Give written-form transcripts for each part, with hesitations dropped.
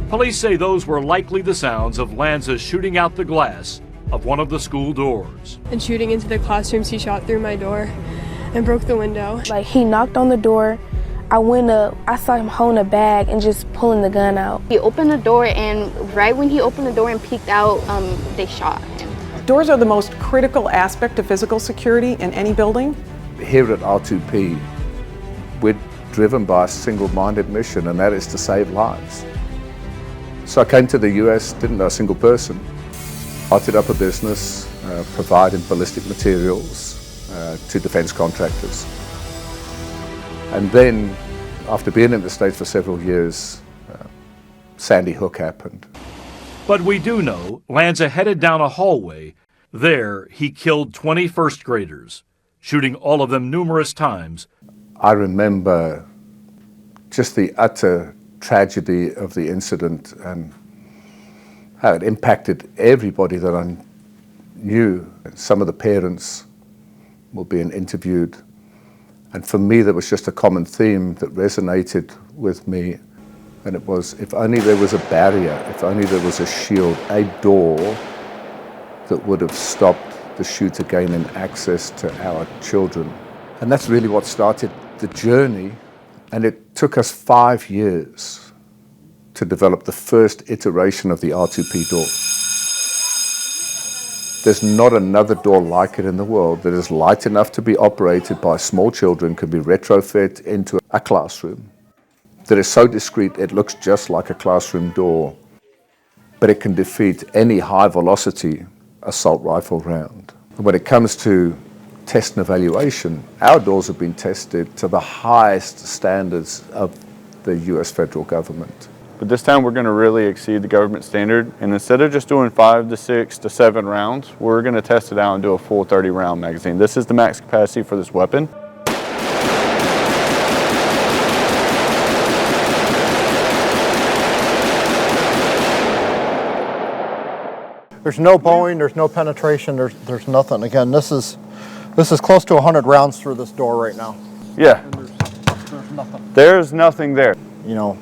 Police say those were likely the sounds of Lanza shooting out the glass of one of the school doors. And shooting into the classrooms, he shot through my door and broke the window. Like, he knocked on the door. I went up, I saw him holding a bag and just pulling the gun out. He opened the door, and right when he opened the door and peeked out, they shot him. Doors are the most critical aspect of physical security in any building. Here at R2P, we're driven by a single-minded mission, and that is to save lives. So I came to the US, didn't know a single person, started up a business providing ballistic materials to defense contractors. And then, after being in the States for several years, Sandy Hook happened. But we do know Lanza headed down a hallway. There, he killed 20 first graders, shooting all of them numerous times. I remember just the utter tragedy of the incident and how it impacted everybody that I knew. Some of the parents were being interviewed. And for me, there was just a common theme that resonated with me. And it was, if only there was a barrier, if only there was a shield, a door that would have stopped the shooter gaining access to our children. And that's really what started the journey. And it took us 5 years to develop the first iteration of the R2P door. There's not another door like it in the world that is light enough to be operated by small children, can be retrofit into a classroom, that is so discreet it looks just like a classroom door, but it can defeat any high-velocity assault rifle round. When it comes to test and evaluation, our doors have been tested to the highest standards of the US federal government. But this time we're going to really exceed the government standard, and instead of just doing 5 to 6 to 7 rounds, we're going to test it out and do a full 30-round magazine. This is the max capacity for this weapon. There's no bowing, there's no penetration, there's nothing. Again, this is close to 100 rounds through this door right now. Yeah. And there's nothing. There's nothing there. You know,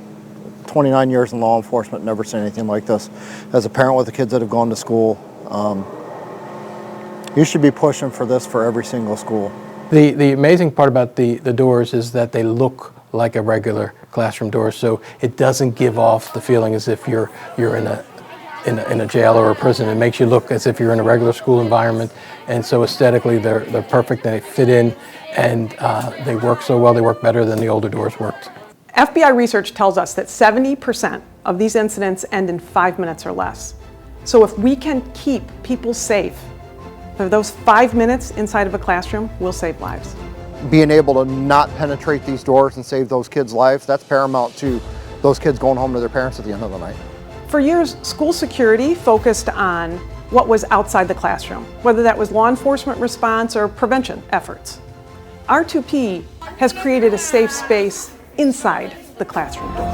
29 years in law enforcement, never seen anything like this. As a parent with the kids that have gone to school, you should be pushing for this for every single school. The amazing part about the doors is that they look like a regular classroom door, so it doesn't give off the feeling as if you're in a jail or a prison. It makes you look as if you're in a regular school environment, and so aesthetically they're perfect. They fit in, and they work so well. They work better than the older doors worked. FBI research tells us that 70% of these incidents end in 5 minutes or less. So if we can keep people safe for those 5 minutes inside of a classroom, we'll save lives. Being able to not penetrate these doors and save those kids' lives, that's paramount to those kids going home to their parents at the end of the night. For years, school security focused on what was outside the classroom, whether that was law enforcement response or prevention efforts. R2P has created a safe space inside the classroom door.